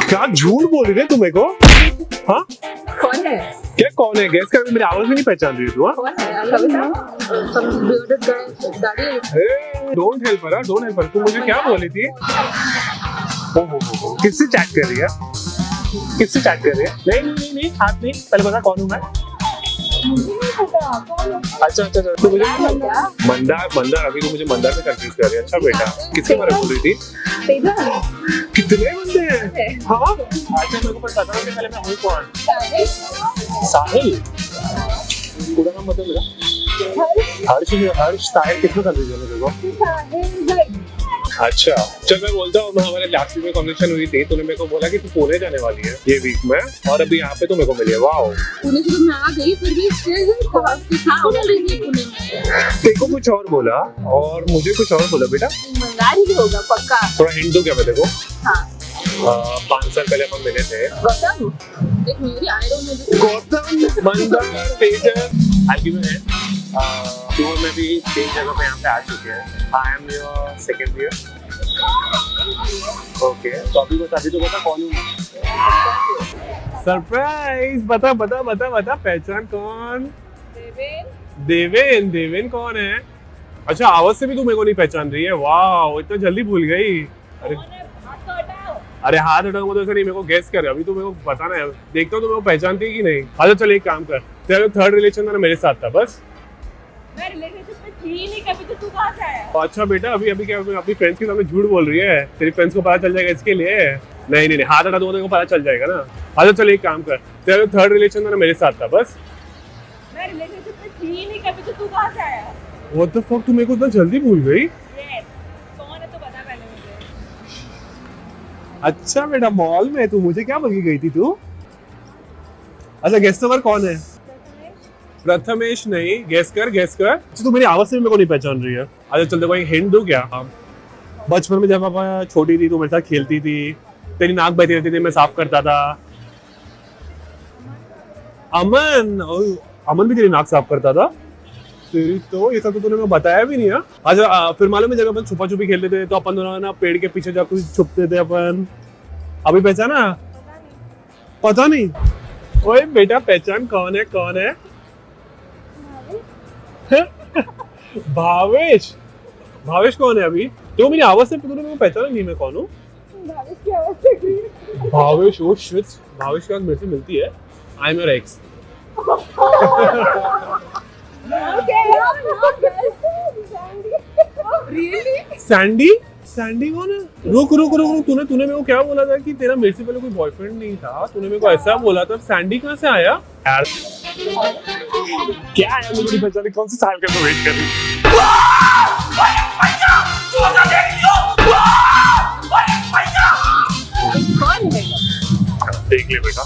क्या झूठ बोल रही है तुम मेरे को? हाँ कौन है? क्या कौन है? गैस कर, मेरी आवाज भी नहीं पहचान रही तू? कौन है? कविता? Some bearded guy, दाढ़ी। Don't help her, don't help her। तू मुझे क्या बोली थी? हो। किससे चैट कर रही है? किससे चैट कर रही है? नहीं हाथ नहीं, पहले बता कौन हूँ मैं? अच्छा तो मुझे मंदार अभी तो मुझे मंदार से कंफ्यूज कर रही है। अच्छा बेटा, किसके बारे में बोल रही थी? कितने बंदे हैं? हाँ अच्छा, मेरे को पता था कि पहले मैं हूँ कौन? साहिल। पूरा नाम बता मेरा। हर्ष साहिल कितना कंफ्यूज है मेरे को? अच्छा चल, मैं बोलता हूँ, हमारे लास्ट वीक में कॉन्वर्सेशन हुई थी, तूने मेरे को बोला कि तू पुणे जाने वाली है ये वीक में, और अभी यहाँ पे तो मेरे को मिली है। वाओ, पुणे से तो मैं आ गई, फिर भी तेरे को कुछ और बोला और मुझे कुछ और बोला। बेटा मंदार ही होगा पक्का। थोड़ा हिंट दो क्या मैं देखो? हाँ 5 साल पहले हम मिले थे। गौतम, देख मेरी I don't know. Gautam, Mandar, Tejas, I give you hint. Tour में भी 3 जगह पे यहाँ पे आ चुके हैं। I am your second year. Okay, तो अभी तो बता कौन हूँ? सरप्राइज। बता पहचान कौन? देवेन कौन है? अच्छा, आवाज से भी तू मेरे को नहीं पहचान रही है? वाह, इतना जल्दी भूल गई। अरे हाथ हटाऊंगा तो ऐसा नहीं, मेरे को गेस कर। अभी तो मेरे को बताना है, देखता हूँ तो मेरे को पहचानती है कि नहीं। अच्छा चल, एक काम कर, तेरा थर्ड रिलेशन था मेरे साथ था बस। मैं रिलेशनशिप में थी नहीं कभी, तो तू कहाँ से आया? अच्छा बेटा, अभी क्या अपनी फ्रेंड्स के सामने झूठ बोल रही है? तेरी फ्रेंड्स को पता चल जाएगा इसके लिए। नहीं, हाथ हटा दूंगा तो पता चल जाएगा ना। अच्छा चल, एक काम कर, तेरा थर्ड रिलेशन था मेरे साथ था बस। मैं रिलेशनशिप में थी नहीं कभी, तो तू कहाँ से आया? व्हाट द फक, तू मेरे को इतना जल्दी भूल गई? कौन है तो बता पहले मुझे। अच्छा बेटा, मॉल में तू मुझे क्या बोल के गई थी तू? अच्छा, गेस तो कर कौन है? प्रथमेश नहीं, गेस कर। अच्छा, तू मेरी आवाज से भी मेरे को नहीं पहचान रही है। अच्छा चल, देखो एक हिंट दूं क्या? बचपन में जब पापा छोटी थी तो मेरे साथ खेलती थी, तेरी नाक बहती रहती थी, मैं साफ करता था। अमन भी तेरी नाक साफ करता था? तेरी तो ये सब तो तूने मैं बताया भी नहीं है। अच्छा फिर मालूम है, जब अपन छुपा छुपी खेलते थे तो अपन दोनों ना पेड़ के पीछे जाकर छुपते थे अपन। अभी पहचाना? पता नहीं। ओए बेटा, पहचान कौन है? भावेश कौन है? अभी तो मेरी आवाज से तूने मेरे को पहचाना नहीं मैं कौन हूँ? भावेश की आवाज से। भावेश, ओ शिट, भावेश की आवाज मेरे से मिलती है। I am your x. Sandy कौन है? रुक, तूने मेरे को क्या बोला था कि तेरा मेरे से पहले कोई बॉयफ्रेंड नहीं था? तूने मेरे को ऐसा बोला था। सैंडी कहाँ से आया यार? क्या है, मुझे पहचाने कौन सी साल का तो वेट कर रही? कौन है? देख ले बेटा।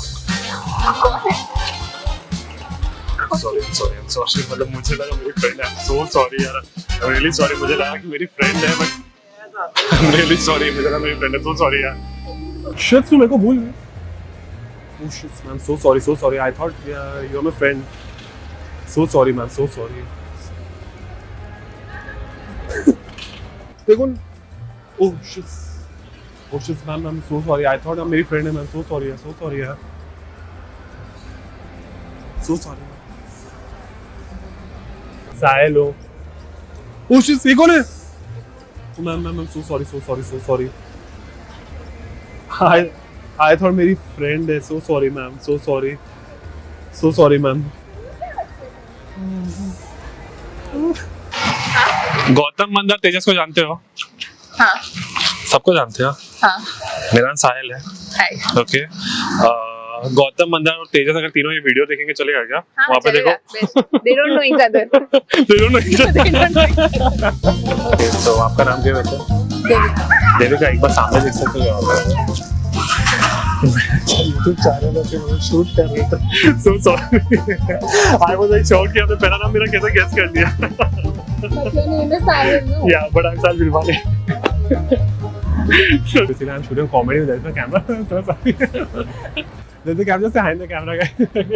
सॉरी, मतलब मुझे लगा मेरी फ्रेंड है। सो सॉरी यार, रियली सॉरी। मुझे लगा कि मेरी फ्रेंड है, बट रियली सॉरी, मुझे लगा मेरी फ्रेंड है। सो सॉरी यार। शिट, तू मेरे को भूल गई। Oh shit, man, so sorry. I thought you're my friend. So sorry, man, so sorry. देखो, oh shit, man, I'm so sorry. I thought I'm मेरी friend है, man. So sorry यार. So sorry. साहिल हो? Oh shit, ये कौन है? I'm so sorry. I thought मेरी friend है। So sorry ma'am, so sorry ma'am. Gautam, Mandar, Tejas को जानते हो? हाँ। सबको जानते हो? हाँ। मेरा नाम साहिल है। हाय। ओके, गौतम, मंदार और तेजस अगर तीनों ये वीडियो देखेंगे चलेगा क्या? हाँ, वहाँ पे देखो। They don't know each other. तो आपका नाम क्या है? देविका। एक बार सामने देख सकते हो यहाँ पे? YouTube चैनल है, फिर शूट कर रहे थे। So sorry. I was like shocked कि आपने पहला नाम मेरा कैसे गेस कर लिया? Your name is Sahil, no? Yeah, but I'm Sahil Bilwale. Basically, I'm shooting comedy with the camera. So sorry. There's the camera. Say hi in the camera, guys.